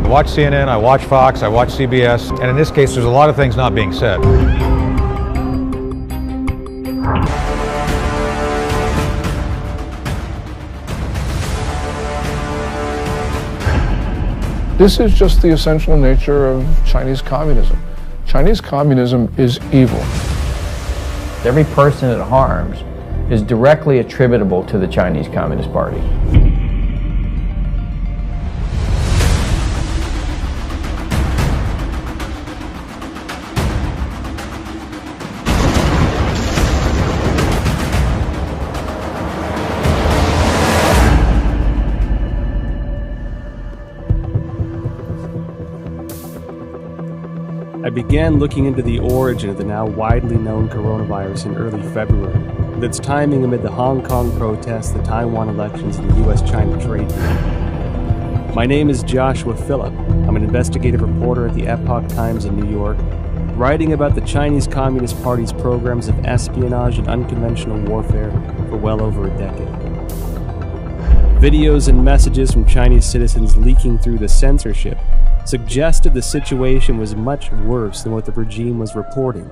I watch CNN, I watch Fox, I watch CBS, and in this case, there's a lot of things not being said. This is just the essential nature of Chinese communism. Chinese communism is evil. Every person it harms is directly attributable to the Chinese Communist Party. I began looking into the origin of the now widely known coronavirus in early February, with its timing amid the Hong Kong protests, the Taiwan elections, and the US-China trade deal. My name is Joshua Phillip. I'm an investigative reporter at the Epoch Times in New York, writing about the Chinese Communist Party's programs of espionage and unconventional warfare for well over a decade. Videos and messages from Chinese citizens leaking through the censorship suggested the situation was much worse than what the regime was reporting.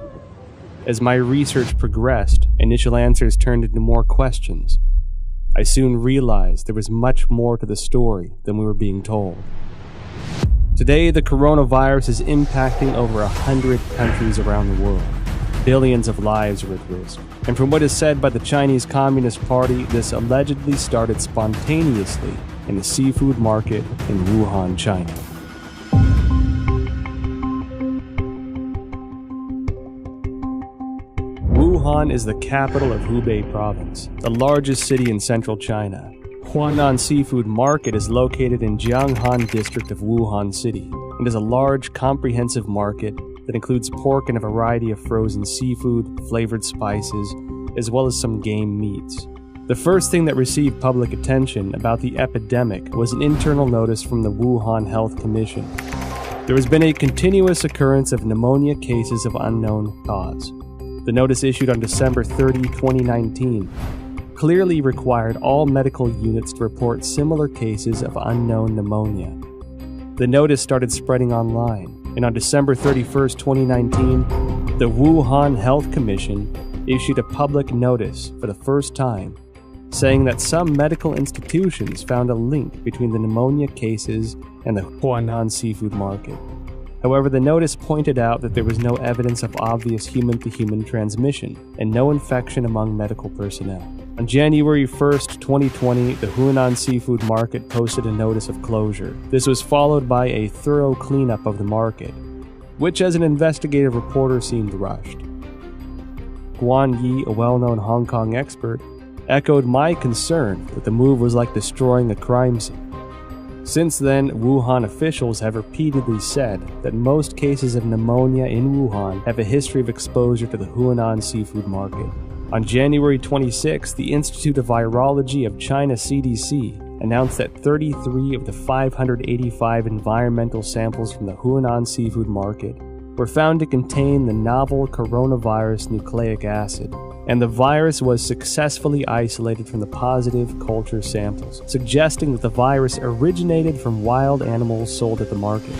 As my research progressed, initial answers turned into more questions. I soon realized there was much more to the story than we were being told. Today, the coronavirus is impacting over 100 countries around the world. Billions of lives are at risk. And from what is said by the Chinese Communist Party, this allegedly started spontaneously in the seafood market in Wuhan, China. Wuhan is the capital of Hubei province, the largest city in central China. Huanan Seafood Market is located in Jianghan district of Wuhan City and is a large, comprehensive market that includes pork and a variety of frozen seafood, flavored spices, as well as some game meats. The first thing that received public attention about the epidemic was an internal notice from the Wuhan Health Commission. There has been a continuous occurrence of pneumonia cases of unknown cause. The notice issued on December 30, 2019, clearly required all medical units to report similar cases of unknown pneumonia. The notice started spreading online, and on December 31, 2019, the Wuhan Health Commission issued a public notice for the first time, saying that some medical institutions found a link between the pneumonia cases and the Huanan seafood market. However, the notice pointed out that there was no evidence of obvious human-to-human transmission and no infection among medical personnel. On January 1, 2020, the Huanan seafood market posted a notice of closure. This was followed by a thorough cleanup of the market, which as an investigative reporter seemed rushed. Guan Yi, a well-known Hong Kong expert, echoed my concern that the move was like destroying a crime scene. Since then, Wuhan officials have repeatedly said that most cases of pneumonia in Wuhan have a history of exposure to the Huanan seafood market. On January 26, the Institute of Virology of China CDC announced that 33 of the 585 environmental samples from the Huanan seafood market were found to contain the novel coronavirus nucleic acid, and the virus was successfully isolated from the positive culture samples, suggesting that the virus originated from wild animals sold at the market.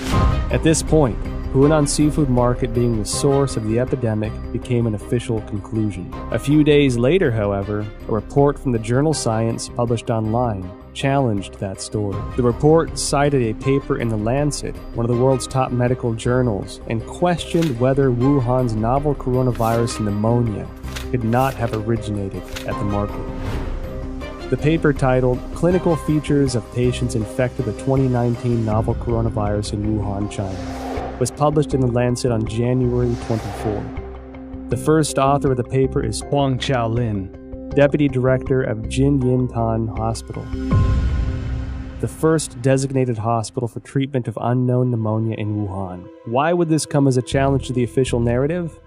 At this point, Huanan seafood market being the source of the epidemic became an official conclusion. A few days later, however, a report from the journal Science published online challenged that story. The report cited a paper in The Lancet, one of the world's top medical journals, and questioned whether Wuhan's novel coronavirus pneumonia could not have originated at the market. The paper titled Clinical Features of Patients Infected with 2019 Novel Coronavirus in Wuhan, China, was published in The Lancet on January 24. The first author of the paper is Huang Xiaolin, Deputy Director of Jinyintan Hospital, the first designated hospital for treatment of unknown pneumonia in Wuhan. Why would this come as a challenge to the official narrative?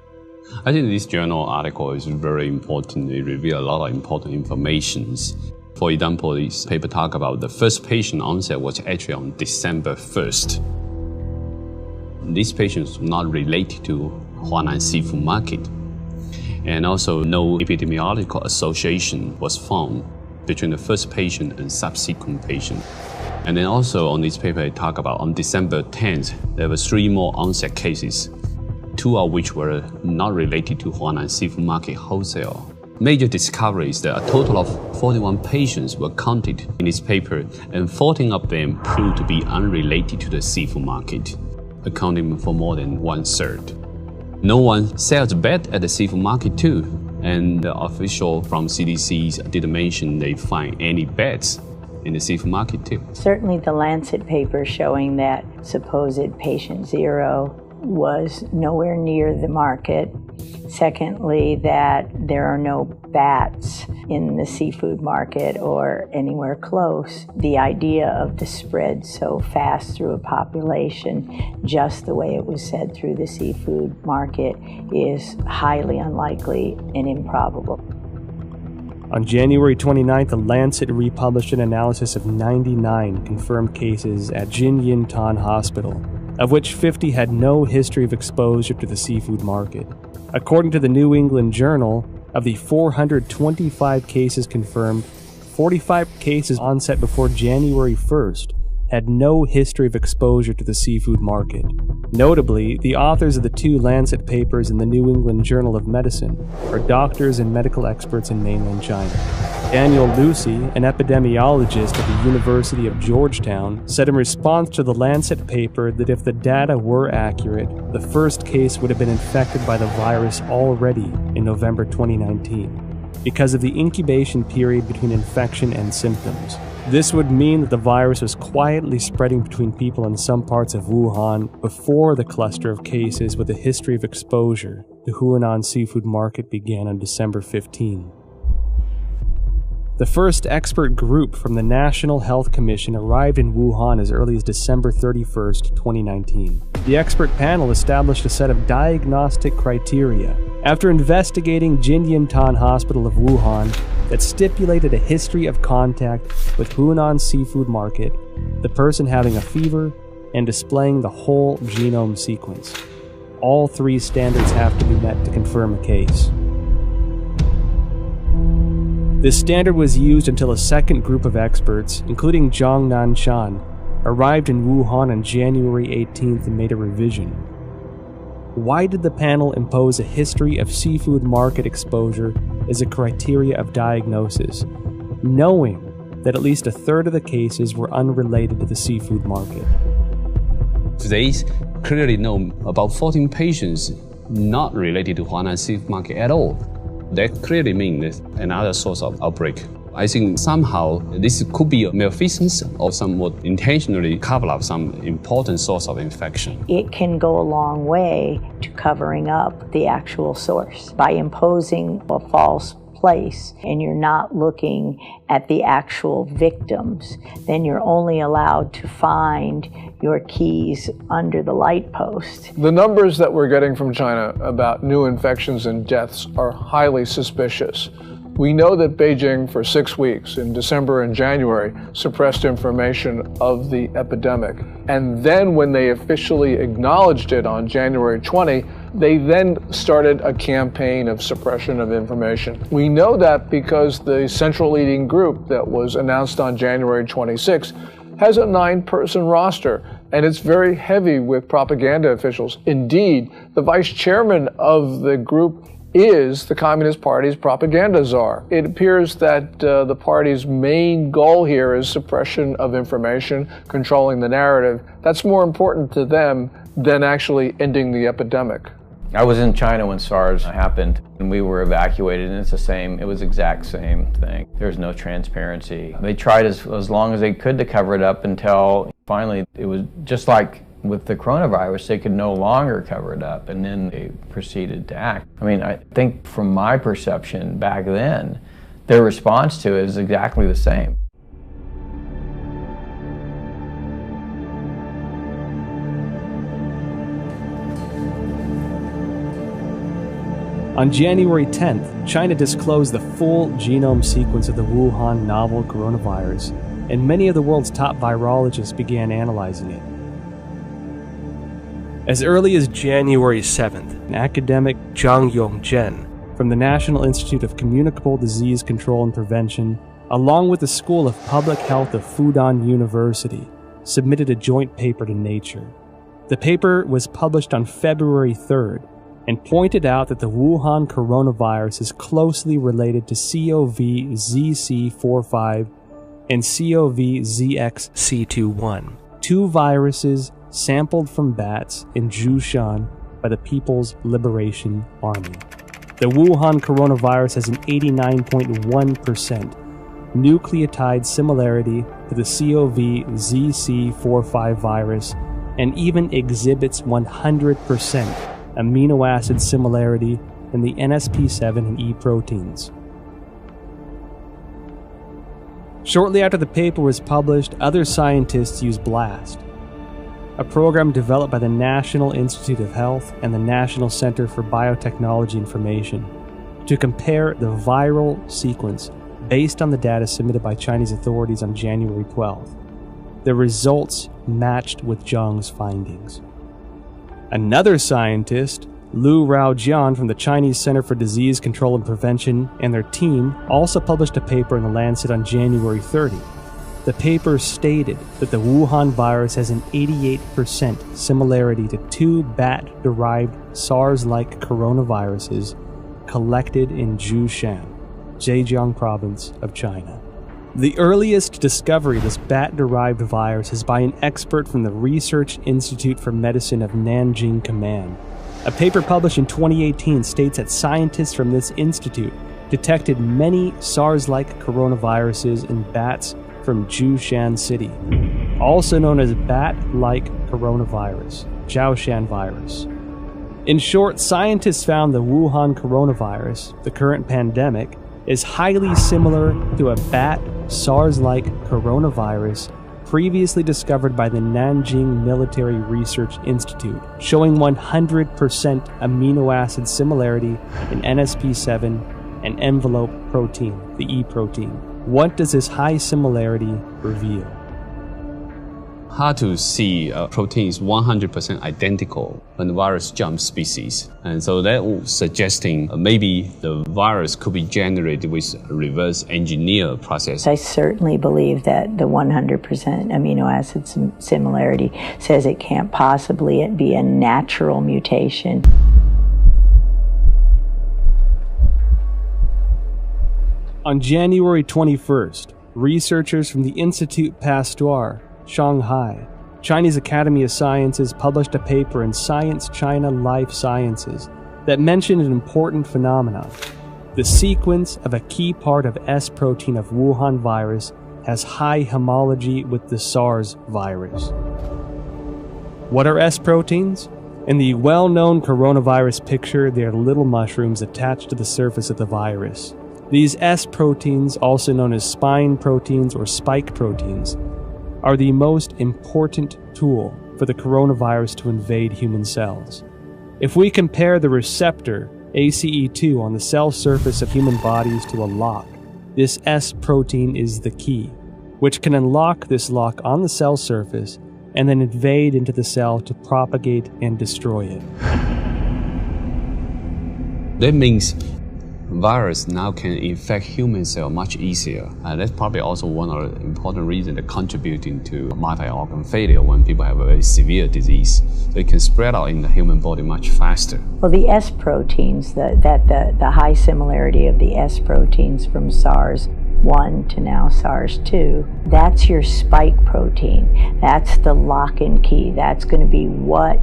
I think this journal article is very important. It reveals a lot of important information. For example, this paper talks about the first patient onset was actually on December 1st. These patients were not related to Huanan seafood market. And also no epidemiological association was found between the first patient and subsequent patient. And then also on this paper, I talk about on December 10th, there were 3 more onset cases, 2 of which were not related to Huanan seafood market wholesale. Major discovery is that a total of 41 patients were counted in this paper, and 14 of them proved to be unrelated to the seafood market, accounting for more than 1/3. No one sells bed at the seafood market too, and the official from CDC didn't mention they find any beds in the seafood market too. Certainly the Lancet paper showing that supposed patient 0 was nowhere near the market. Secondly, that there are no bats in the seafood market or anywhere close. The idea of the spread so fast through a population, just the way it was said through the seafood market, is highly unlikely and improbable. On January 29th, The Lancet republished an analysis of 99 confirmed cases at Jinyintan Hospital, of which 50 had no history of exposure to the seafood market. According to the New England Journal, of the 425 cases confirmed, 45 cases onset before January 1st had no history of exposure to the seafood market. Notably, the authors of the 2 Lancet papers in the New England Journal of Medicine are doctors and medical experts in mainland China. Daniel Lucy, an epidemiologist at the University of Georgetown, said in response to the Lancet paper that if the data were accurate, the first case would have been infected by the virus already in November 2019, because of the incubation period between infection and symptoms. This would mean that the virus was quietly spreading between people in some parts of Wuhan before the cluster of cases with a history of exposure to Huanan seafood market began on December 15. The first expert group from the National Health Commission arrived in Wuhan as early as December 31st, 2019. The expert panel established a set of diagnostic criteria after investigating Jinyintan Hospital of Wuhan that stipulated a history of contact with Huanan seafood market, the person having a fever, and displaying the whole genome sequence. All 3 standards have to be met to confirm a case. This standard was used until a second group of experts, including Zhang Nanshan, arrived in Wuhan on January 18th and made a revision. Why did the panel impose a history of seafood market exposure as a criteria of diagnosis, knowing that at least 1/3 of the cases were unrelated to the seafood market? They clearly know about 14 patients not related to Huanan seafood market at all. That clearly means another source of outbreak. I think somehow this could be a malfeasance or somewhat intentionally cover up some important source of infection. It can go a long way to covering up the actual source by imposing a false place and you're not looking at the actual victims. Then you're only allowed to find your keys under the light post. The numbers that we're getting from China about new infections and deaths are highly suspicious. We know that Beijing for 6 weeks in December and January suppressed information of the epidemic. And then when they officially acknowledged it on January 20, they then started a campaign of suppression of information. We know that because the central leading group that was announced on January 26 has a 9-person roster, and it's very heavy with propaganda officials. Indeed, the vice chairman of the group is the Communist Party's propaganda czar. It appears that the party's main goal here is suppression of information, controlling the narrative. That's more important to them than actually ending the epidemic. I was in China when SARS happened, and we were evacuated, and it was exact same thing. There's no transparency. They tried as long as they could to cover it up until finally it was just like with the coronavirus, they could no longer cover it up, and then they proceeded to act. I mean, I think from my perception back then, their response to it is exactly the same. On January 10th, China disclosed the full genome sequence of the Wuhan novel coronavirus, and many of the world's top virologists began analyzing it. As early as January 7th, academic Zhang Yongzhen from the National Institute of Communicable Disease Control and Prevention along with the School of Public Health of Fudan University, submitted a joint paper to Nature. The paper was published on February 3rd and pointed out that the Wuhan coronavirus is closely related to CoV-ZC45 and CoV-ZXC21, two viruses sampled from bats in Zhoushan by the People's Liberation Army. The Wuhan coronavirus has an 89.1% nucleotide similarity to the CoV-ZC45 virus and even exhibits 100% amino acid similarity in the NSP7 and E proteins. Shortly after the paper was published, other scientists used BLAST, a program developed by the National Institute of Health and the National Center for Biotechnology Information, to compare the viral sequence based on the data submitted by Chinese authorities on January 12th. The results matched with Zhang's findings. Another scientist, Lu Raojian from the Chinese Center for Disease Control and Prevention, and their team also published a paper in The Lancet on January 30. The paper stated that the Wuhan virus has an 88% similarity to two bat-derived SARS-like coronaviruses collected in Zhoushan, Zhejiang province of China. The earliest discovery of this bat-derived virus is by an expert from the Research Institute for Medicine of Nanjing Command. A paper published in 2018 states that scientists from this institute detected many SARS-like coronaviruses in bats from Zhoushan City, also known as bat-like coronavirus, Zhoushan virus. In short, scientists found the Wuhan coronavirus, the current pandemic, is highly similar to a bat SARS-like coronavirus previously discovered by the Nanjing Military Research Institute, showing 100% amino acid similarity in NSP7 and envelope protein, the E protein. What does this high similarity reveal? Hard to see a protein is 100% identical when the virus jumps species. And so that was suggesting maybe the virus could be generated with a reverse engineer process. I certainly believe that the 100% amino acid similarity says it can't possibly be a natural mutation. On January 21st, researchers from the Institut Pasteur, Shanghai, Chinese Academy of Sciences published a paper in Science China Life Sciences that mentioned an important phenomenon. The sequence of a key part of S protein of Wuhan virus has high homology with the SARS virus. What are S proteins? In the well-known coronavirus picture, they are little mushrooms attached to the surface of the virus. These S proteins, also known as spine proteins or spike proteins, are the most important tool for the coronavirus to invade human cells. If we compare the receptor ACE2 on the cell surface of human bodies to a lock, this S protein is the key, which can unlock this lock on the cell surface and then invade into the cell to propagate and destroy it. That means virus now can infect human cell much easier. That's probably also one of the important reasons that contributing to multi-organ failure when people have a very severe disease. So it can spread out in the human body much faster. Well, the S proteins, the high similarity of the S proteins from SARS-1 to now SARS-2, that's your spike protein. That's the lock and key. That's going to be what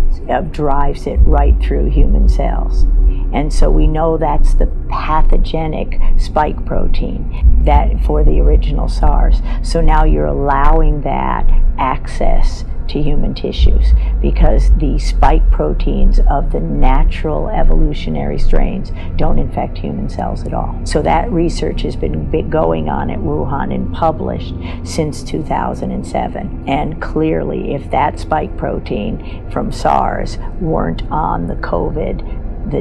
drives it right through human cells. And so we know that's the pathogenic spike protein that for the original SARS. So now you're allowing that access to human tissues because the spike proteins of the natural evolutionary strains don't infect human cells at all. So that research has been going on at Wuhan and published since 2007. And clearly, if that spike protein from SARS weren't on the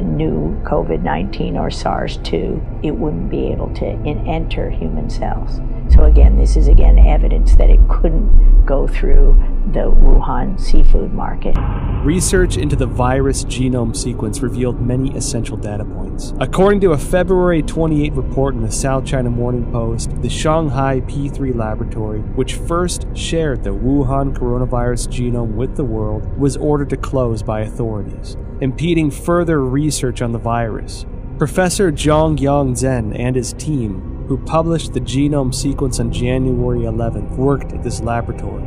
new COVID-19 or SARS-2, it wouldn't be able to enter human cells. So again, this is evidence that it couldn't go through the Wuhan seafood market. Research into the virus genome sequence revealed many essential data points. According to a February 28 report in the South China Morning Post, the Shanghai P3 laboratory, which first shared the Wuhan coronavirus genome with the world, was ordered to close by authorities, impeding further research on the virus. Professor Zhongyang Zhen and his team, who published the genome sequence on January 11th, worked at this laboratory.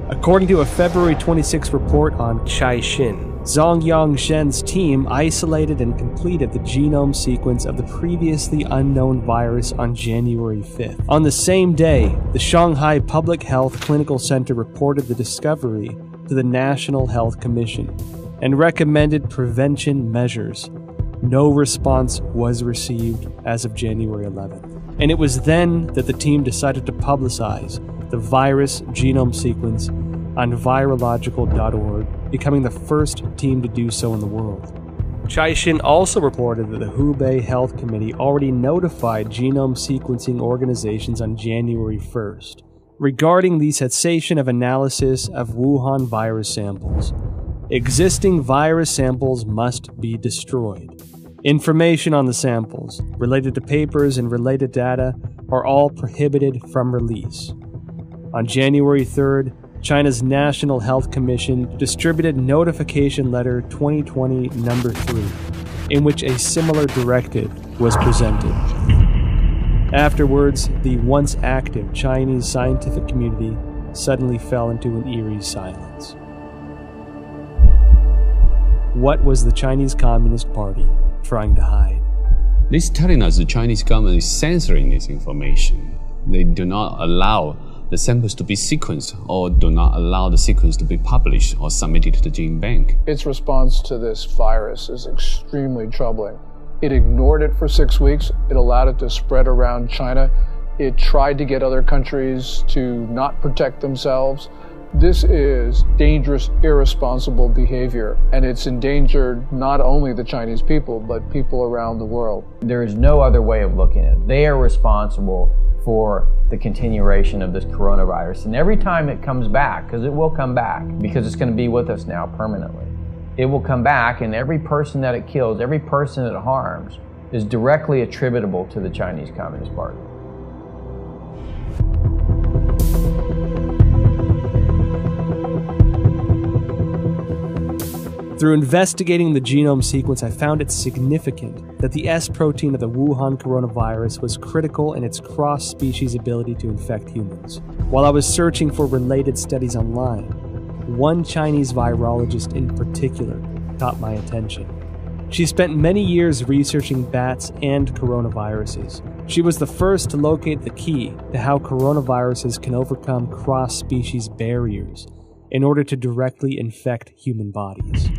According to a February 26 report on Caixin, Zhongyang Zhen's team isolated and completed the genome sequence of the previously unknown virus on January 5th. On the same day, the Shanghai Public Health Clinical Center reported the discovery to the National Health Commission and recommended prevention measures. No response was received as of January 11th. And it was then that the team decided to publicize the virus genome sequence on virological.org, becoming the first team to do so in the world. Caixin also reported that the Hubei Health Committee already notified genome sequencing organizations on January 1st regarding the cessation of analysis of Wuhan virus samples. Existing virus samples must be destroyed. Information on the samples, related to papers and related data, are all prohibited from release. On January 3rd, China's National Health Commission distributed Notification Letter 2020 number 3, in which a similar directive was presented. Afterwards, the once active Chinese scientific community suddenly fell into an eerie silence. What was the Chinese Communist Party trying to hide? This is telling us the Chinese government is censoring this information. They do not allow the samples to be sequenced or do not allow the sequence to be published or submitted to the gene bank. Its response to this virus is extremely troubling. It ignored it for 6 weeks. It allowed it to spread around China. It tried to get other countries to not protect themselves. This is dangerous, irresponsible behavior, and it's endangered not only the Chinese people, but people around the world. There is no other way of looking at it. They are responsible for the continuation of this coronavirus. And every time it comes back, because it will come back, because it's going to be with us now permanently, it will come back, and every person that it kills, every person it harms, is directly attributable to the Chinese Communist Party. Through investigating the genome sequence, I found it significant that the S protein of the Wuhan coronavirus was critical in its cross-species ability to infect humans. While I was searching for related studies online, one Chinese virologist in particular caught my attention. She spent many years researching bats and coronaviruses. She was the first to locate the key to how coronaviruses can overcome cross-species barriers in order to directly infect human bodies.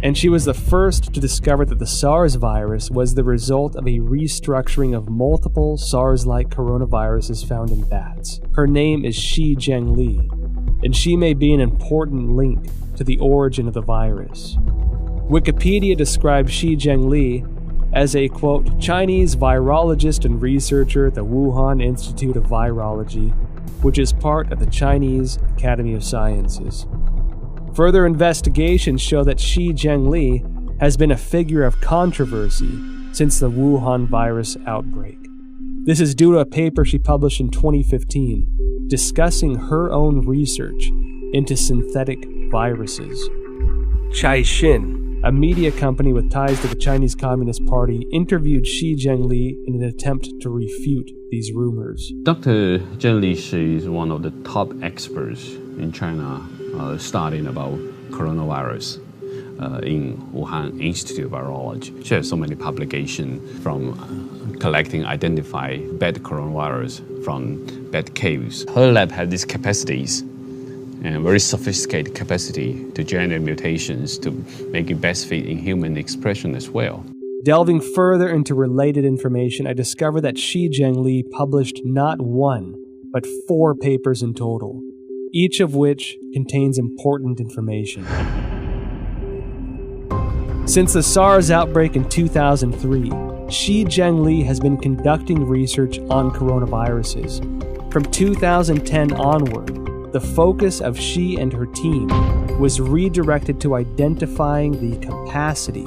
And she was the first to discover that the SARS virus was the result of a restructuring of multiple SARS-like coronaviruses found in bats. Her name is Shi Zhengli, and she may be an important link to the origin of the virus. Wikipedia describes Shi Zhengli as a, quote, Chinese virologist and researcher at the Wuhan Institute of Virology, which is part of the Chinese Academy of Sciences. Further investigations show that Shi Zhengli has been a figure of controversy since the Wuhan virus outbreak. This is due to a paper she published in 2015 discussing her own research into synthetic viruses. Caixin, a media company with ties to the Chinese Communist Party, interviewed Shi Zhengli in an attempt to refute these rumors. Dr. Zhengli, she is one of the top experts in China studying about coronavirus in Wuhan Institute of Virology. She has so many publications from collecting, identify bad coronavirus from bad caves. Her lab has these capacities and very sophisticated capacity to generate mutations to make it best fit in human expression as well. Delving further into related information, I discovered that Shi Zhengli published not one, but 4 papers in total, each of which contains important information. Since the SARS outbreak in 2003, Shi Zhengli has been conducting research on coronaviruses. From 2010 onward, The focus of Shi and her team was redirected to identifying the capacity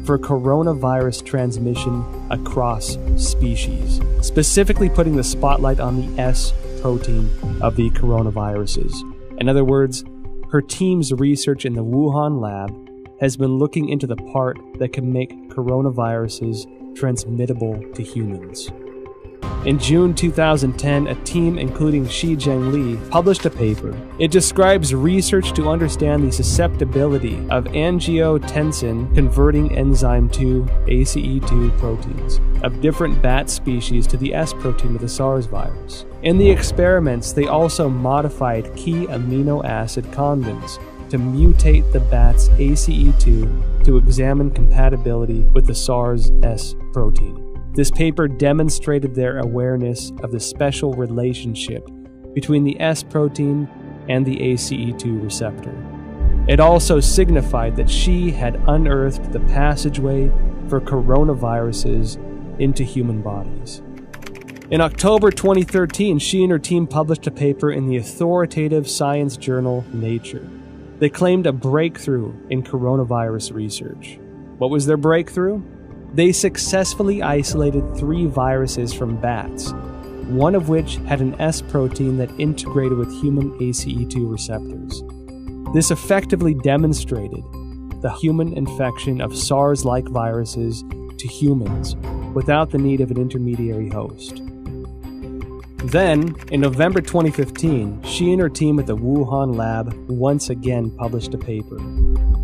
for coronavirus transmission across species, specifically putting the spotlight on the S protein of the coronaviruses. In other words, her team's research in the Wuhan lab has been looking into the part that can make coronaviruses transmittable to humans. In June 2010, a team including Shi Zhengli published a paper. It describes research to understand the susceptibility of angiotensin-converting enzyme 2, ACE2 proteins of different bat species to the S protein of the SARS virus. In the experiments, they also modified key amino acid convents to mutate the bat's ACE2 to examine compatibility with the SARS S protein. This paper demonstrated their awareness of the special relationship between the S protein and the ACE2 receptor. It also signified that Shi had unearthed the passageway for coronaviruses into human bodies. In October 2013, Shi and her team published a paper in the authoritative science journal Nature. They claimed a breakthrough in coronavirus research. What was their breakthrough? They successfully isolated 3 viruses from bats, one of which had an S protein that integrated with human ACE2 receptors. This effectively demonstrated the human infection of SARS-like viruses to humans without the need of an intermediary host. Then, in November 2015, Shi and her team at the Wuhan lab once again published a paper,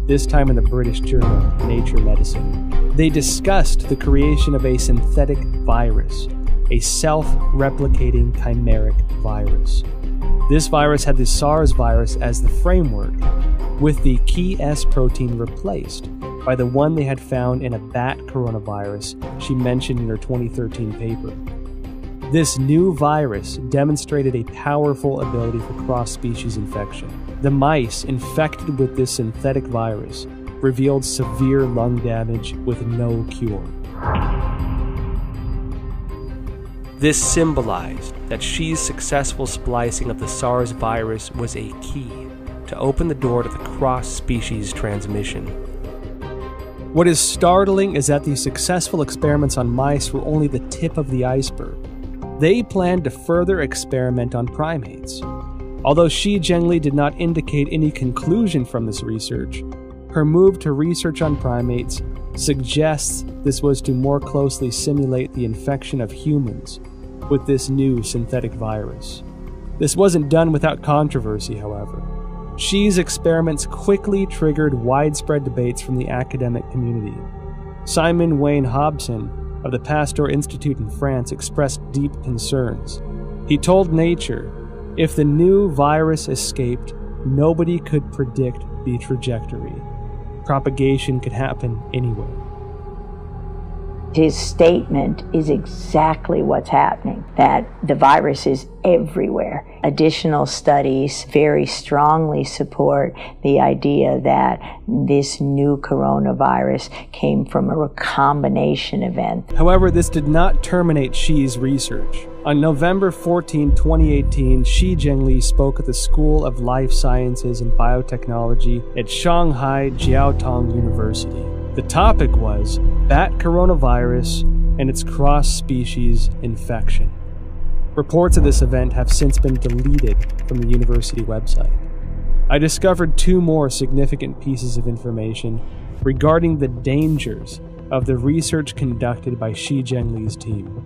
this time in the British journal Nature Medicine. They discussed the creation of a synthetic virus, a self-replicating chimeric virus. This virus had the SARS virus as the framework, with the key S protein replaced by the one they had found in a bat coronavirus she mentioned in her 2013 paper. This new virus demonstrated a powerful ability for cross-species infection. The mice infected with this synthetic virus revealed severe lung damage with no cure. This symbolized that Shi's successful splicing of the SARS virus was a key to open the door to the cross-species transmission. What is startling is that these successful experiments on mice were only the tip of the iceberg. They planned to further experiment on primates. Although Shi Zhengli did not indicate any conclusion from this research, her move to research on primates suggests this was to more closely simulate the infection of humans with this new synthetic virus. This wasn't done without controversy, however. Shi's experiments quickly triggered widespread debates from the academic community. Simon Wayne Hobson of the Pasteur Institute in France expressed deep concerns. He told Nature, if the new virus escaped, nobody could predict the trajectory. Propagation could happen anywhere. His statement is exactly what's happening, that the virus is everywhere. Additional studies very strongly support the idea that this new coronavirus came from a recombination event. However, this did not terminate Shi's research. On November 14, 2018, Shi Zhengli spoke at the School of Life Sciences and Biotechnology at Shanghai Jiaotong University. The topic was bat coronavirus and its cross-species infection. Reports of this event have since been deleted from the university website. I discovered 2 more significant pieces of information regarding the dangers of the research conducted by Shi Zhengli's team.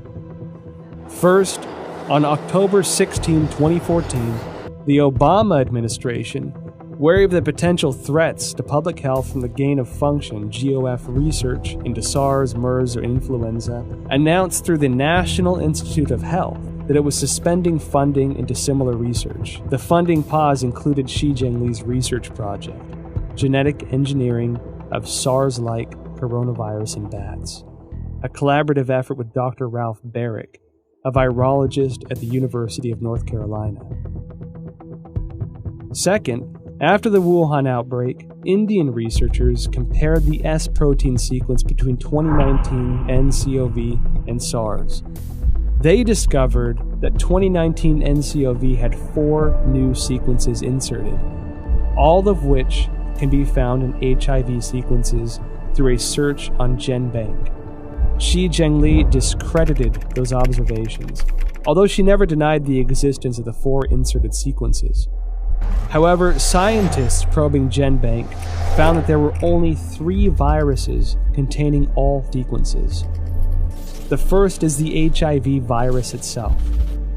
First, on October 16, 2014, the Obama administration, wary of the potential threats to public health from the gain-of-function GOF research into SARS, MERS, or influenza, announced through the National Institute of Health that it was suspending funding into similar research. The funding pause included Shi Zhengli's research project, Genetic Engineering of SARS-like Coronavirus in Bats, a collaborative effort with Dr. Ralph Barrick, a virologist at the University of North Carolina. Second, after the Wuhan outbreak, Indian researchers compared the S protein sequence between 2019 nCoV and SARS. They discovered that 2019 NCOV had 4 new sequences inserted, all of which can be found in HIV sequences through a search on GenBank. Shi Zhengli discredited those observations, although she never denied the existence of the 4 inserted sequences. However, scientists probing GenBank found that there were only 3 viruses containing all sequences. The first is the HIV virus itself.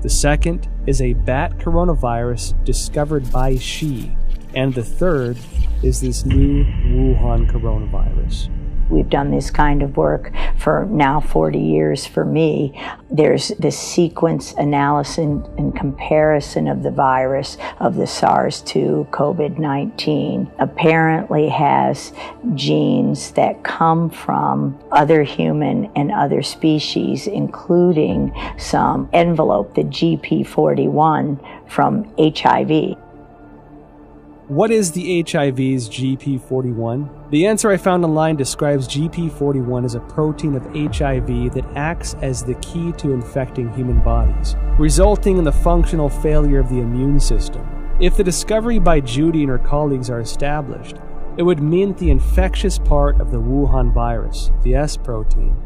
The second is a bat coronavirus discovered by Shi. And the third is this new Wuhan coronavirus. We've done this kind of work for now 40 years for me. There's the sequence analysis and comparison of the virus of the SARS-2 COVID-19 apparently has genes that come from other human and other species, including some envelope, the GP41 from HIV. What is the HIV's GP41? The answer I found online describes GP41 as a protein of HIV that acts as the key to infecting human bodies, resulting in the functional failure of the immune system. If the discovery by Judy and her colleagues are established, it would mean that the infectious part of the Wuhan virus, the S protein,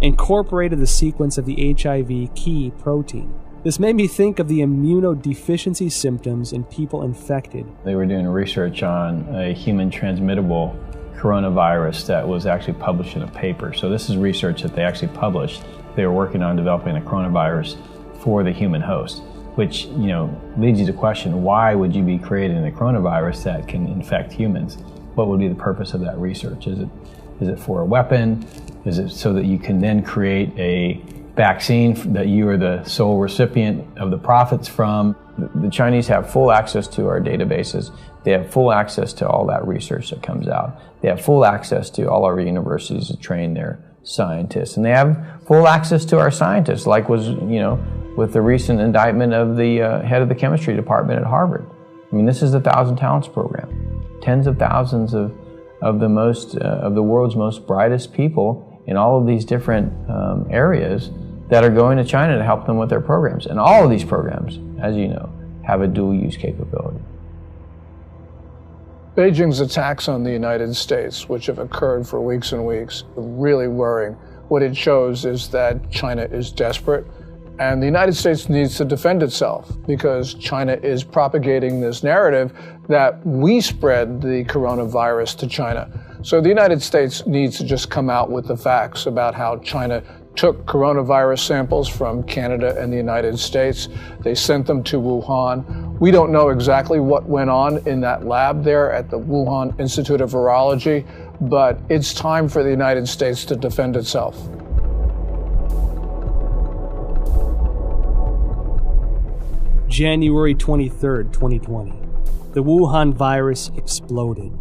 incorporated the sequence of the HIV key protein. This made me think of the immunodeficiency symptoms in people infected. They were doing research on a human transmittable coronavirus that was actually published in a paper. So this is research that they actually published. They were working on developing a coronavirus for the human host, which, leads you to question, why would you be creating a coronavirus that can infect humans? What would be the purpose of that research? Is it for a weapon? Is it so that you can then create a vaccine that you are the sole recipient of the profits from? The Chinese have full access to our databases. They have full access to all that research that comes out. They have full access to all our universities to train their scientists. And they have full access to our scientists, like was, with the recent indictment of the head of the chemistry department at Harvard. I mean, this is the 1,000 Talents program. Tens of thousands of the world's most brightest people in all of these different areas that are going to China to help them with their programs. And all of these programs, as you know, have a dual use capability. Beijing's attacks on the United States, which have occurred for weeks and weeks, are really worrying. What it shows is that China is desperate, and the United States needs to defend itself because China is propagating this narrative that we spread the coronavirus to China. So the United States needs to just come out with the facts about how China took coronavirus samples from Canada and the United States. They sent them to Wuhan. We don't know exactly what went on in that lab there at the Wuhan Institute of Virology, but it's time for the United States to defend itself. January 23rd, 2020. The Wuhan virus exploded.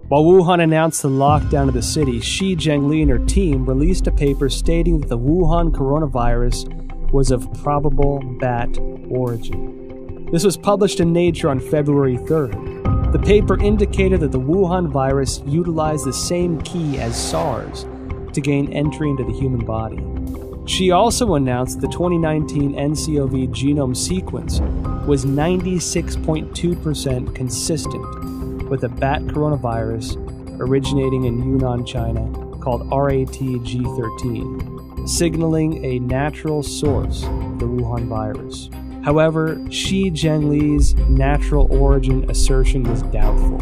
While Wuhan announced the lockdown of the city, Shi Zhengli and her team released a paper stating that the Wuhan coronavirus was of probable bat origin. This was published in Nature on February 3rd. The paper indicated that the Wuhan virus utilized the same key as SARS to gain entry into the human body. She also announced the 2019 NCOV genome sequence was 96.2% consistent with a bat coronavirus originating in Yunnan, China, called RATG13, signaling a natural source of the Wuhan virus. However, Shi Zhengli's natural origin assertion was doubtful.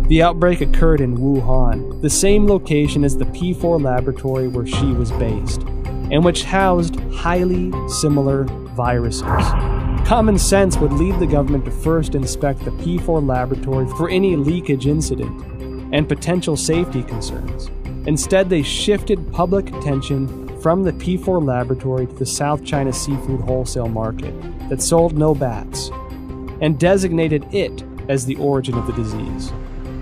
The outbreak occurred in Wuhan, the same location as the P4 laboratory where Shi was based, and which housed highly similar viruses. Common sense would lead the government to first inspect the P4 laboratory for any leakage incident and potential safety concerns. Instead, they shifted public attention from the P4 laboratory to the South China seafood wholesale market that sold no bats, and designated it as the origin of the disease.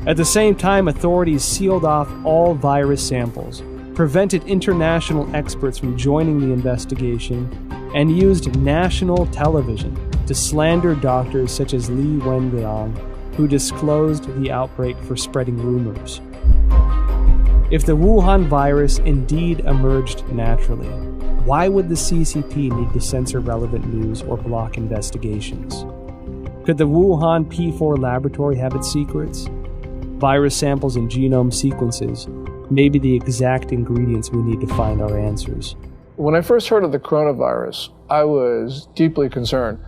At the same time, authorities sealed off all virus samples, prevented international experts from joining the investigation, and used national television to slander doctors such as Li Wenliang, who disclosed the outbreak for spreading rumors. If the Wuhan virus indeed emerged naturally, Why would the CCP need to censor relevant news or block investigations? Could the Wuhan P4 laboratory have its secrets? Virus samples and genome sequences may be the exact ingredients we need to find our answers. When I first heard of the coronavirus, I was deeply concerned.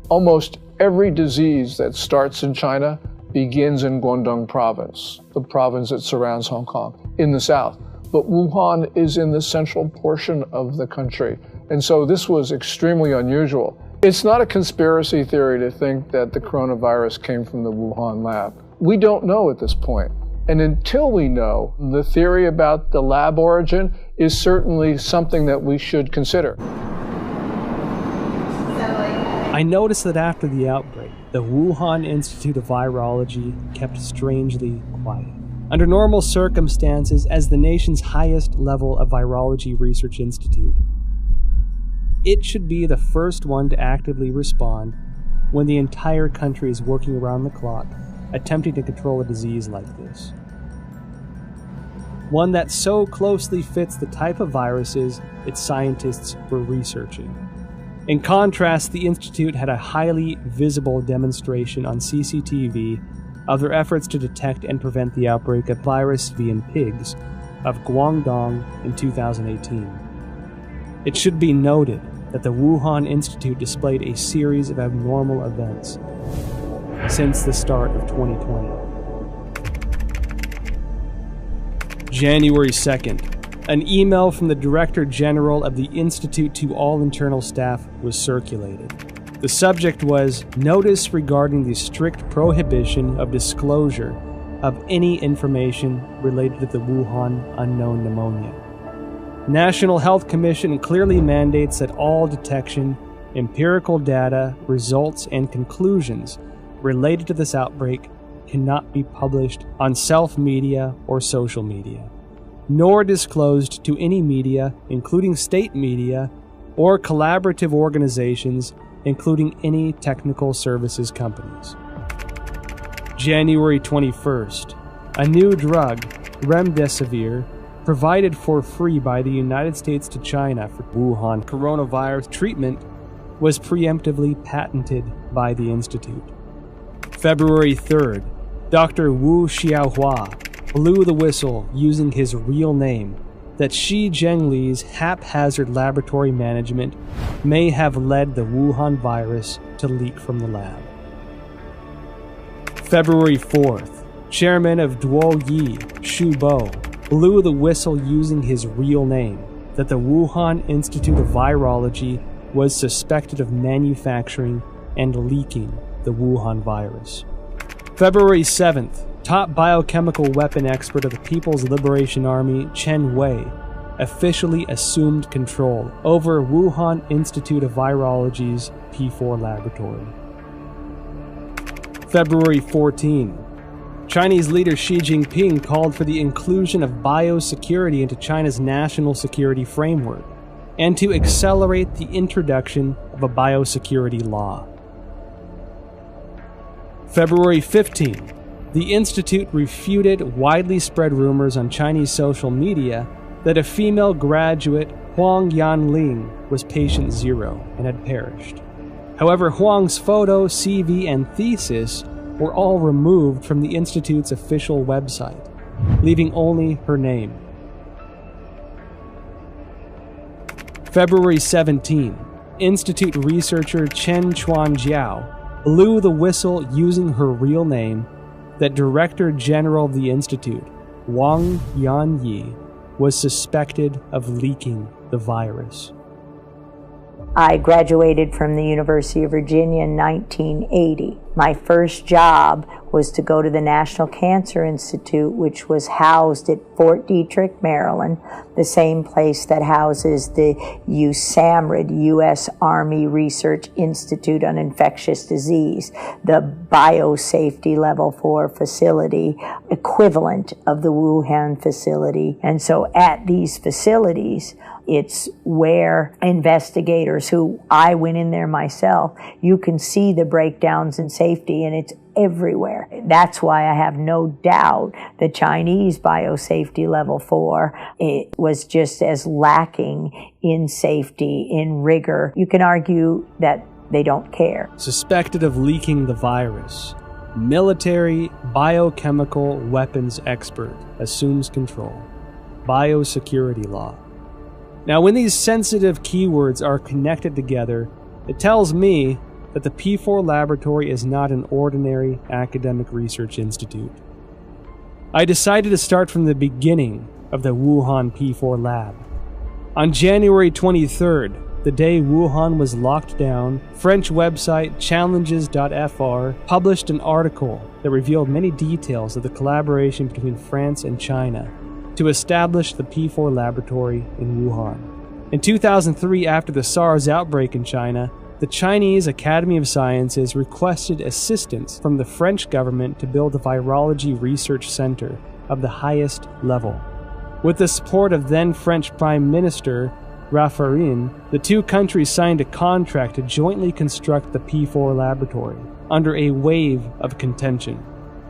Almost every disease that starts in China begins in Guangdong province, the province that surrounds Hong Kong, in the south. But Wuhan is in the central portion of the country. And so this was extremely unusual. It's not a conspiracy theory to think that the coronavirus came from the Wuhan lab. We don't know at this point. And until we know, the theory about the lab origin is certainly something that we should consider. I noticed that after the outbreak, the Wuhan Institute of Virology kept strangely quiet. Under normal circumstances, as the nation's highest level of virology research institute, it should be the first one to actively respond when the entire country is working around the clock, attempting to control a disease like this. One that so closely fits the type of viruses its scientists were researching. In contrast, the Institute had a highly visible demonstration on CCTV of their efforts to detect and prevent the outbreak of virus V in pigs of Guangdong in 2018. It should be noted that the Wuhan Institute displayed a series of abnormal events since the start of 2020. January 2nd, an email from the Director General of the Institute to all internal staff was circulated. The subject was Notice regarding the strict prohibition of disclosure of any information related to the Wuhan unknown pneumonia. National Health Commission clearly mandates that all detection, empirical data, results, and conclusions related to this outbreak cannot be published on self-media or social media, nor disclosed to any media, including state media, or collaborative organizations, including any technical services companies. January 21st, a new drug, remdesivir, provided for free by the United States to China for Wuhan coronavirus treatment, was preemptively patented by the Institute. February 3rd, Dr. Wu Xiaohua blew the whistle using his real name that Xi Zhengli's haphazard laboratory management may have led the Wuhan virus to leak from the lab. February 4th, Chairman of Duoyi, Xu Bo, blew the whistle using his real name that the Wuhan Institute of Virology was suspected of manufacturing and leaking the Wuhan virus. February 7th, top biochemical weapon expert of the People's Liberation Army, Chen Wei, officially assumed control over Wuhan Institute of Virology's P4 laboratory. February 14, Chinese leader Xi Jinping called for the inclusion of biosecurity into China's national security framework and to accelerate the introduction of a biosecurity law. February 15, the Institute refuted widely spread rumors on Chinese social media that a female graduate, Huang Yanling, was patient zero and had perished. However, Huang's photo, CV, and thesis were all removed from the Institute's official website, leaving only her name. February 17, Institute researcher Chen Chuanjiao blew the whistle using her real name that Director General of the Institute, Wang Yanyi, was suspected of leaking the virus. I graduated from the University of Virginia in 1980. My first job was to go to the National Cancer Institute, which was housed at Fort Detrick, Maryland, the same place that houses the USAMRIID, U.S. Army Research Institute on Infectious Disease, the biosafety level 4 facility, equivalent of the Wuhan facility. And so at these facilities, it's where investigators, who I went in there myself, you can see the breakdowns in safety, and it's everywhere. That's why I have no doubt the Chinese biosafety level 4, it was just as lacking in safety, in rigor. You can argue that they don't care. Suspected of leaking the virus, military biochemical weapons expert assumes control. Biosecurity law. Now, when these sensitive keywords are connected together, it tells me that the P4 laboratory is not an ordinary academic research institute. I decided to start from the beginning of the Wuhan P4 lab. On January 23rd, the day Wuhan was locked down, French website challenges.fr published an article that revealed many details of the collaboration between France and China to establish the P4 laboratory in Wuhan. In 2003, after the SARS outbreak in China, the Chinese Academy of Sciences requested assistance from the French government to build a virology research center of the highest level. With the support of then French Prime Minister Raffarin, the two countries signed a contract to jointly construct the P4 laboratory under a wave of contention.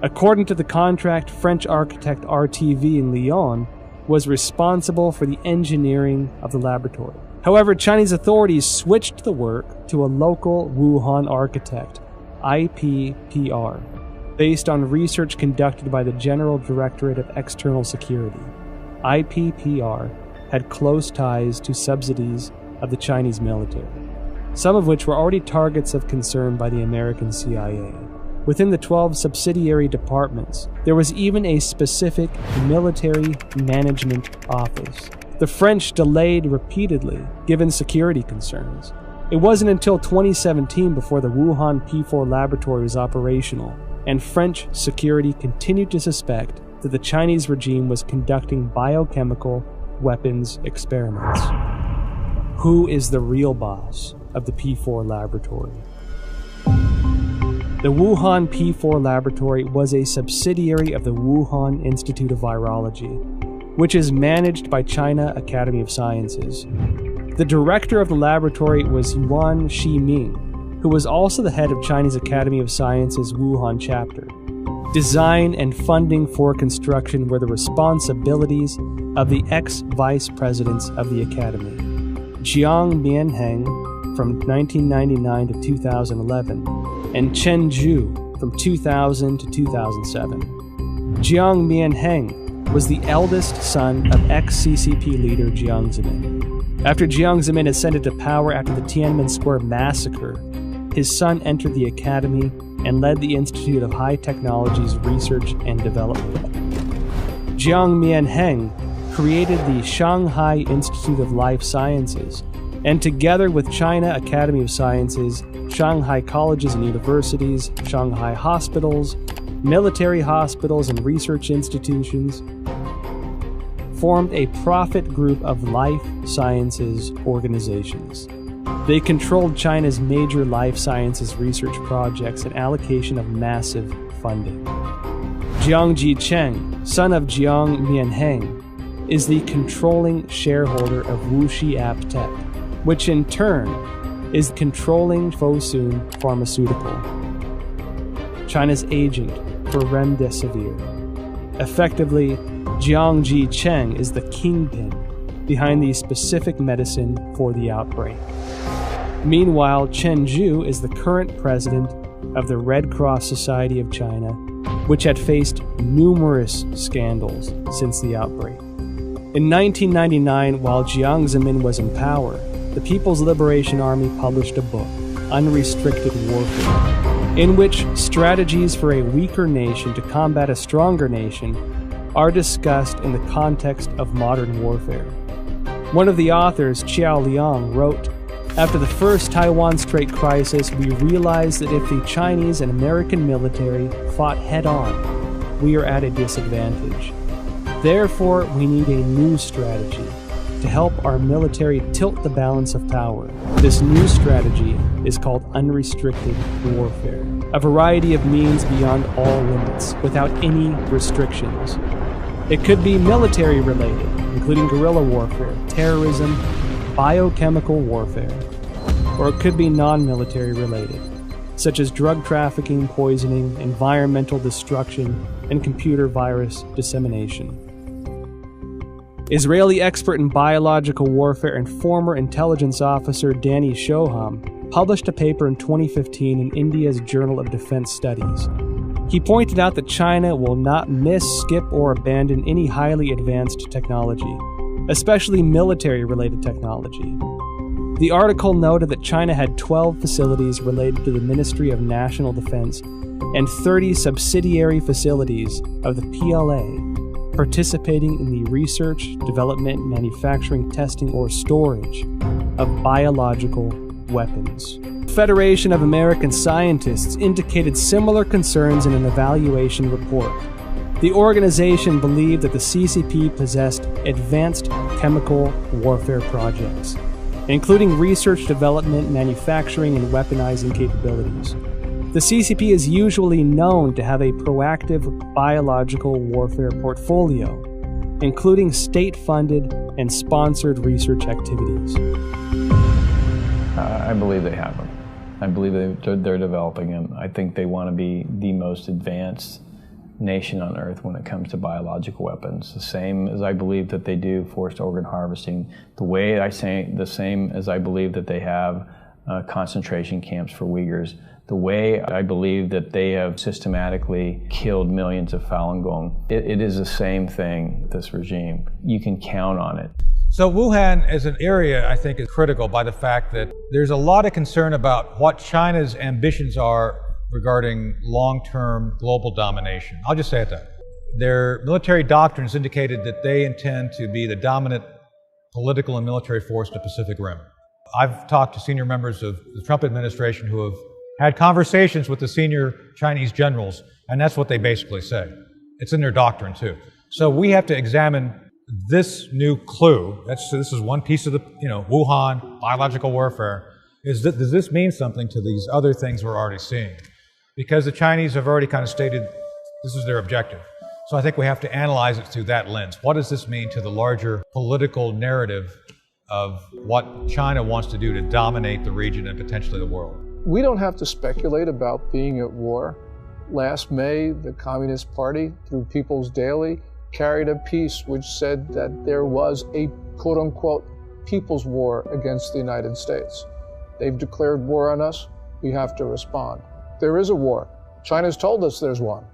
According to the contract, French architect RTV in Lyon was responsible for the engineering of the laboratory. However, Chinese authorities switched the work to a local Wuhan architect, IPPR, based on research conducted by the General Directorate of External Security. IPPR had close ties to subsidies of the Chinese military, some of which were already targets of concern by the American CIA. Within the 12 subsidiary departments, there was even a specific military management office. The French delayed repeatedly, given security concerns. It wasn't until 2017 before the Wuhan P4 laboratory was operational, and French security continued to suspect that the Chinese regime was conducting biochemical weapons experiments. Who is the real boss of the P4 laboratory? The Wuhan P4 laboratory was a subsidiary of the Wuhan Institute of Virology, which is managed by China Academy of Sciences. The director of the laboratory was Yuan Shiming, who was also the head of Chinese Academy of Sciences Wuhan chapter. Design and funding for construction were the responsibilities of the ex-vice presidents of the academy, Jiang Mianheng from 1999 to 2011, and Chen Zhu from 2000 to 2007. Jiang Mianheng was the eldest son of ex-CCP leader Jiang Zemin. After Jiang Zemin ascended to power after the Tiananmen Square massacre, his son entered the academy and led the Institute of High Technologies Research and Development. Jiang Mianheng created the Shanghai Institute of Life Sciences, and together with China Academy of Sciences, Shanghai colleges and universities, Shanghai hospitals, military hospitals, and research institutions, formed a profit group of life sciences organizations. They controlled China's major life sciences research projects and allocation of massive funding. Jiang Jicheng, son of Jiang Mianheng, is the controlling shareholder of Wuxi AppTech, which in turn is controlling Fosun Pharmaceutical, China's agent for Remdesivir. Effectively, Jiang Jicheng is the kingpin behind the specific medicine for the outbreak. Meanwhile, Chen Zhu is the current president of the Red Cross Society of China, which had faced numerous scandals since the outbreak. In 1999, while Jiang Zemin was in power, the People's Liberation Army published a book, Unrestricted Warfare, in which strategies for a weaker nation to combat a stronger nation are discussed in the context of modern warfare. One of the authors, Qiao Liang, wrote, "After the first Taiwan Strait crisis, we realized that if the Chinese and American military fought head-on, we are at a disadvantage. Therefore, we need a new strategy to help our military tilt the balance of power. This new strategy is called unrestricted warfare, a variety of means beyond all limits, without any restrictions. It could be military related, including guerrilla warfare, terrorism, biochemical warfare, or it could be non-military related, such as drug trafficking, poisoning, environmental destruction, and computer virus dissemination. Israeli expert in biological warfare and former intelligence officer Danny Shoham published a paper in 2015 in India's Journal of Defense Studies. He pointed out that China will not miss, skip, or abandon any highly advanced technology, especially military-related technology. The article noted that China had 12 facilities related to the Ministry of National Defense and 30 subsidiary facilities of the PLA participating in the research, development, manufacturing, testing, or storage of biological weapons. The Federation of American Scientists indicated similar concerns in an evaluation report. The organization believed that the CCP possessed advanced chemical warfare projects, including research, development, manufacturing, and weaponizing capabilities. The CCP is usually known to have a proactive biological warfare portfolio, including state-funded and sponsored research activities. I believe they have them. I believe they're developing them. I think they want to be the most advanced nation on earth when it comes to biological weapons. The same as I believe that they do forced organ harvesting. The same as I believe that they have concentration camps for Uyghurs. The way I believe that they have systematically killed millions of Falun Gong. It is the same thing, this regime. You can count on it. So Wuhan as an area, I think, is critical by the fact that there's a lot of concern about what China's ambitions are regarding long-term global domination. I'll just say it that. Their military doctrines indicated that they intend to be the dominant political and military force in the Pacific Rim. I've talked to senior members of the Trump administration who have had conversations with the senior Chinese generals, and that's what they basically say. It's in their doctrine, too. So we have to examine this new clue. This is one piece of the, Wuhan, biological warfare. Does this mean something to these other things we're already seeing? Because the Chinese have already kind of stated this is their objective. So I think we have to analyze it through that lens. What does this mean to the larger political narrative of what China wants to do to dominate the region and potentially the world? We don't have to speculate about being at war. Last May, the Communist Party, through People's Daily, carried a piece which said that there was a quote-unquote people's war against the United States. They've declared war on us. We have to respond. There is a war. China's told us there's one.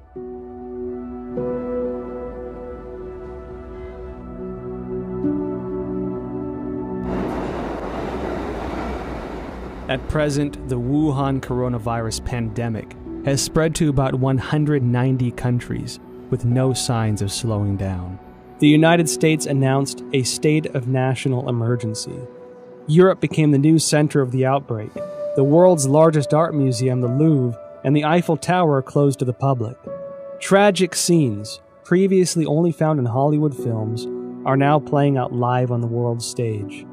At present, the Wuhan coronavirus pandemic has spread to about 190 countries, with no signs of slowing down. The United States announced a state of national emergency. Europe became the new center of the outbreak. The world's largest art museum, the Louvre, and the Eiffel Tower are closed to the public. Tragic scenes, previously only found in Hollywood films, are now playing out live on the world stage.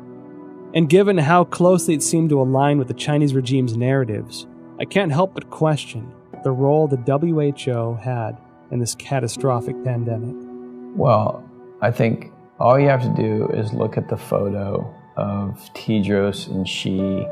And given how closely it seemed to align with the Chinese regime's narratives, I can't help but question the role the WHO had in this catastrophic pandemic. Well, I think all you have to do is look at the photo of Tedros and Xi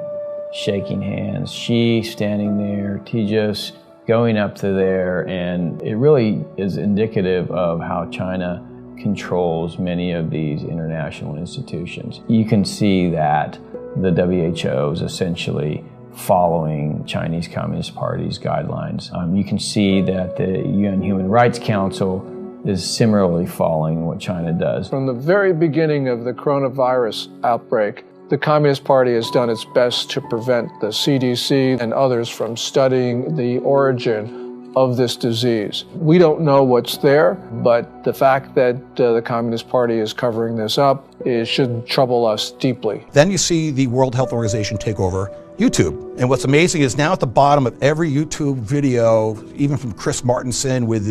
shaking hands, Xi standing there, Tedros going up to there, and it really is indicative of how China controls many of these international institutions. You can see that the WHO is essentially following Chinese Communist Party's guidelines. You can see that the UN Human Rights Council is similarly following what China does. From the very beginning of the coronavirus outbreak, the Communist Party has done its best to prevent the CDC and others from studying the origin of this disease. We don't know what's there, but the fact that the Communist Party is covering this up should trouble us deeply. Then you see the World Health Organization take over YouTube. And what's amazing is now at the bottom of every YouTube video, even from Chris Martenson with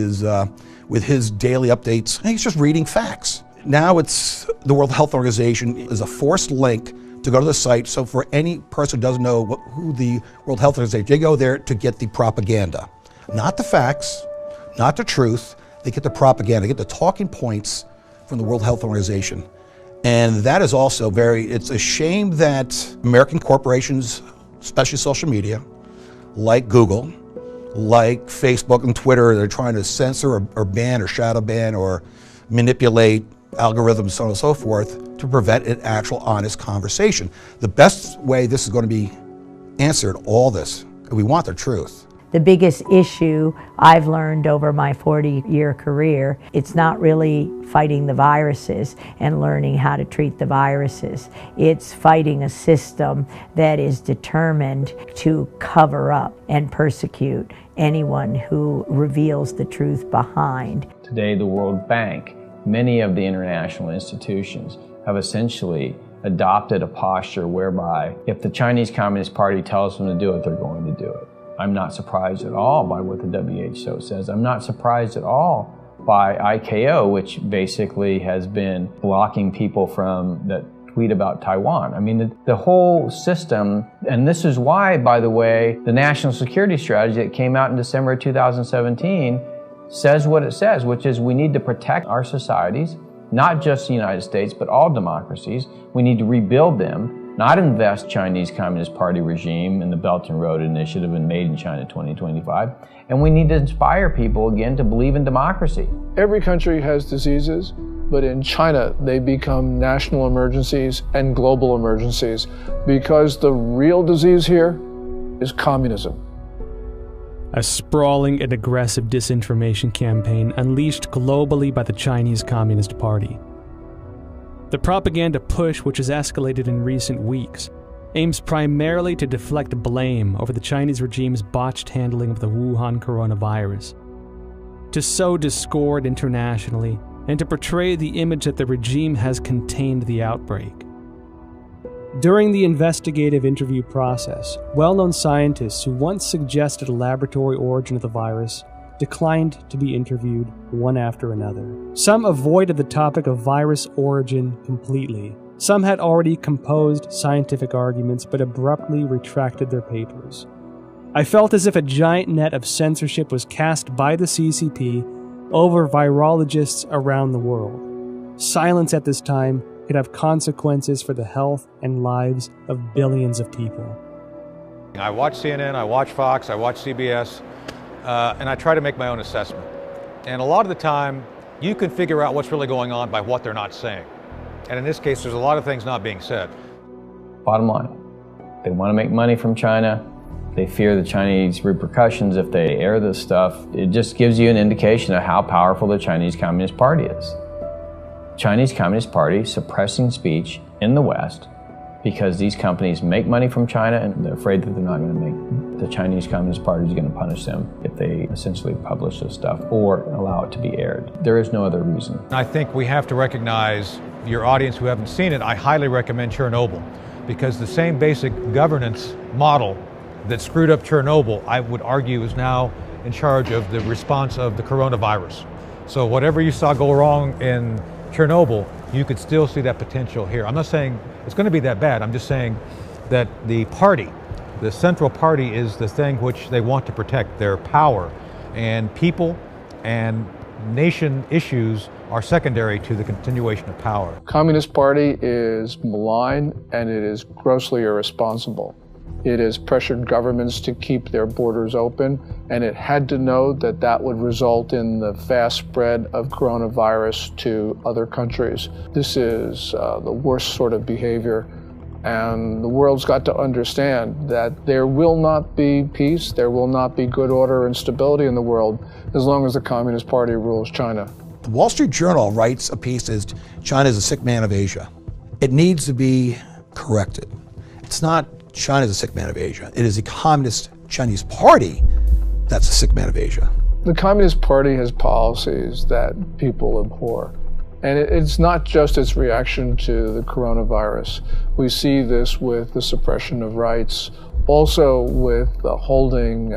his daily updates, he's just reading facts. Now it's the World Health Organization is a forced link to go to the site. So for any person who doesn't know who the World Health Organization is, they go there to get the propaganda. Not the facts, not the truth. They get the propaganda, they get the talking points from the World Health Organization. And that is also it's a shame that American corporations, especially social media, like Google, like Facebook and Twitter, they're trying to censor or ban or shadow ban or manipulate algorithms, so on and so forth, to prevent an actual honest conversation. The best way this is going to be answered, all this, we want the truth. The biggest issue I've learned over my 40-year career, it's not really fighting the viruses and learning how to treat the viruses. It's fighting a system that is determined to cover up and persecute anyone who reveals the truth behind. Today, the World Bank, many of the international institutions have essentially adopted a posture whereby if the Chinese Communist Party tells them to do it, they're going to do it. I'm not surprised at all by what the WHO says. I'm not surprised at all by ICAO, which basically has been blocking people from that tweet about Taiwan. I mean, the whole system, and this is why, by the way, the national security strategy that came out in December of 2017 says what it says, which is we need to protect our societies, not just the United States, but all democracies. We need to rebuild them, not invest Chinese Communist Party regime in the Belt and Road Initiative and Made in China 2025. And we need to inspire people again to believe in democracy. Every country has diseases, but in China, they become national emergencies and global emergencies because the real disease here is communism. A sprawling and aggressive disinformation campaign unleashed globally by the Chinese Communist Party. The propaganda push, which has escalated in recent weeks, aims primarily to deflect blame over the Chinese regime's botched handling of the Wuhan coronavirus, to sow discord internationally, and to portray the image that the regime has contained the outbreak. During the investigative interview process, well-known scientists who once suggested a laboratory origin of the virus declined to be interviewed one after another. Some avoided the topic of virus origin completely. Some had already composed scientific arguments but abruptly retracted their papers. I felt as if a giant net of censorship was cast by the CCP over virologists around the world. Silence at this time could have consequences for the health and lives of billions of people. I watch CNN, I watch Fox, I watch CBS, and I try to make my own assessment. And a lot of the time, you can figure out what's really going on by what they're not saying. And in this case, there's a lot of things not being said. Bottom line, they want to make money from China. They fear the Chinese repercussions if they air this stuff. It just gives you an indication of how powerful the Chinese Communist Party is. Chinese Communist Party suppressing speech in the West because these companies make money from China and they're afraid that they're not going to make, the Chinese Communist Party is going to punish them if they essentially publish this stuff or allow it to be aired. There is no other reason. I think we have to recognize, your audience who haven't seen it, I highly recommend Chernobyl, because the same basic governance model that screwed up Chernobyl, I would argue, is now in charge of the response of the coronavirus. So whatever you saw go wrong in Chernobyl, you could still see that potential here. I'm not saying it's going to be that bad. I'm just saying that the party, the central party, is the thing which they want to protect, their power. And people and nation issues are secondary to the continuation of power. Communist Party is malign and it is grossly irresponsible. It has pressured governments to keep their borders open, and it had to know that that would result in the fast spread of coronavirus to other countries. This is the worst sort of behavior, and the world's got to understand that there will not be peace, there will not be good order and stability in the world as long as the Communist Party rules China. The Wall Street Journal writes a piece as China is a sick man of Asia. It needs to be corrected. It's not China is a sick man of Asia. It is the Communist Chinese Party that's a sick man of Asia. The Communist Party has policies that people abhor. And it's not just its reaction to the coronavirus. We see this with the suppression of rights, also with holding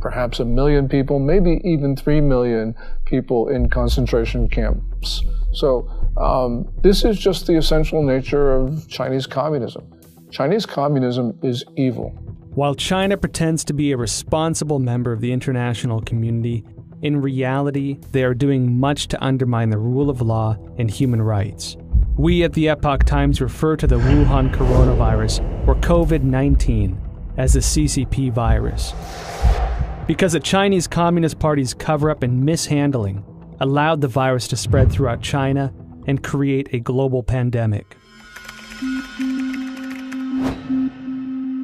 perhaps 1 million people, maybe even 3 million people in concentration camps. So this is just the essential nature of Chinese communism. Chinese communism is evil. While China pretends to be a responsible member of the international community, in reality, they are doing much to undermine the rule of law and human rights. We at the Epoch Times refer to the Wuhan coronavirus, or COVID-19, as the CCP virus, because the Chinese Communist Party's cover-up and mishandling allowed the virus to spread throughout China and create a global pandemic.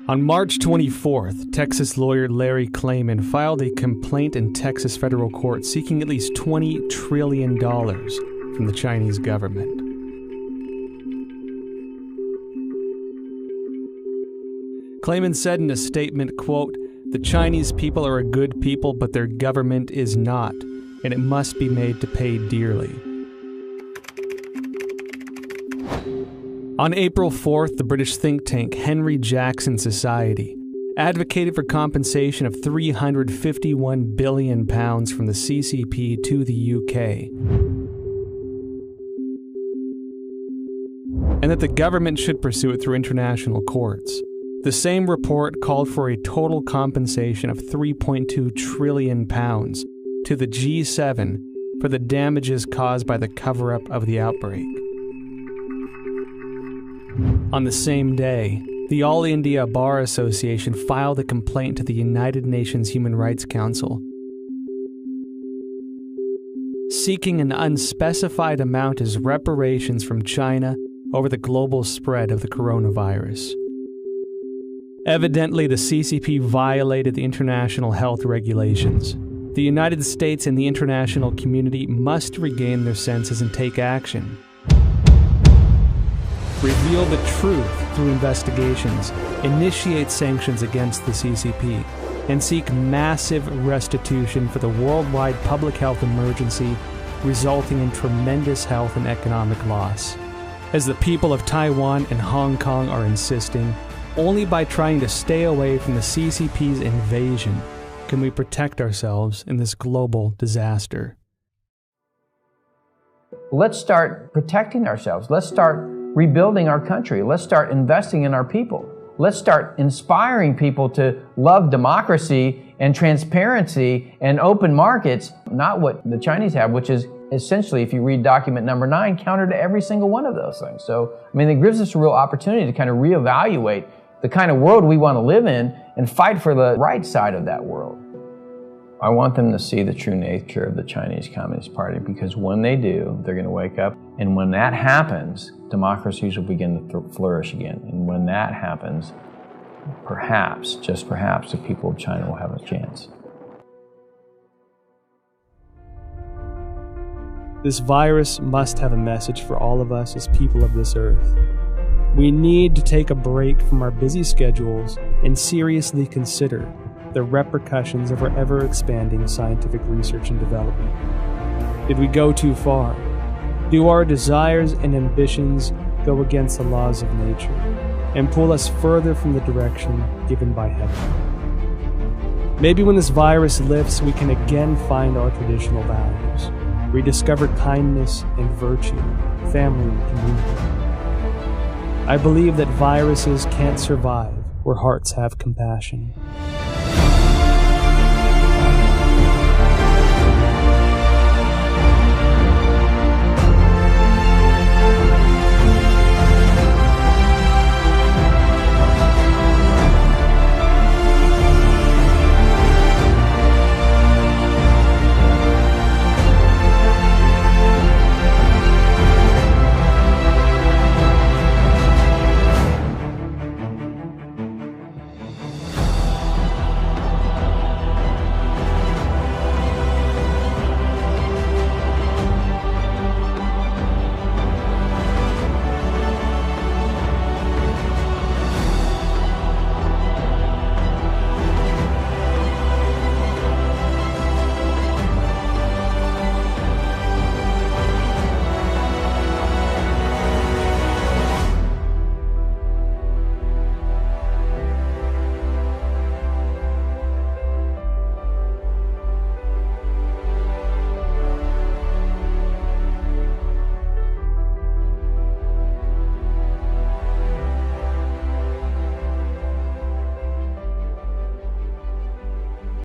On March 24th, Texas lawyer Larry Klayman filed a complaint in Texas federal court seeking at least $20 trillion from the Chinese government. Klayman said in a statement, quote, "The Chinese people are a good people, but their government is not, and it must be made to pay dearly." On April 4th, the British think tank Henry Jackson Society advocated for compensation of £351 billion from the CCP to the UK, and that the government should pursue it through international courts. The same report called for a total compensation of £3.2 trillion to the G7 for the damages caused by the cover-up of the outbreak. On the same day, the All India Bar Association filed a complaint to the United Nations Human Rights Council, seeking an unspecified amount as reparations from China over the global spread of the coronavirus. Evidently, the CCP violated the international health regulations. The United States and the international community must regain their senses and take action. Reveal the truth through investigations, initiate sanctions against the CCP, and seek massive restitution for the worldwide public health emergency resulting in tremendous health and economic loss. As the people of Taiwan and Hong Kong are insisting, only by trying to stay away from the CCP's invasion can we protect ourselves in this global disaster. Let's start protecting ourselves. Let's start rebuilding our country. Let's start investing in our people. Let's start inspiring people to love democracy and transparency and open markets, not what the Chinese have, which is essentially, if you read document number 9, counter to every single one of those things. So, I mean, it gives us a real opportunity to kind of reevaluate the kind of world we want to live in and fight for the right side of that world. I want them to see the true nature of the Chinese Communist Party, because when they do, they're going to wake up. And when that happens, democracies will begin to flourish again. And when that happens, perhaps, just perhaps, the people of China will have a chance. This virus must have a message for all of us as people of this earth. We need to take a break from our busy schedules and seriously consider the repercussions of our ever-expanding scientific research and development. Did we go too far? Do our desires and ambitions go against the laws of nature and pull us further from the direction given by heaven? Maybe when this virus lifts, we can again find our traditional values, rediscover kindness and virtue, family and community. I believe that viruses can't survive where hearts have compassion.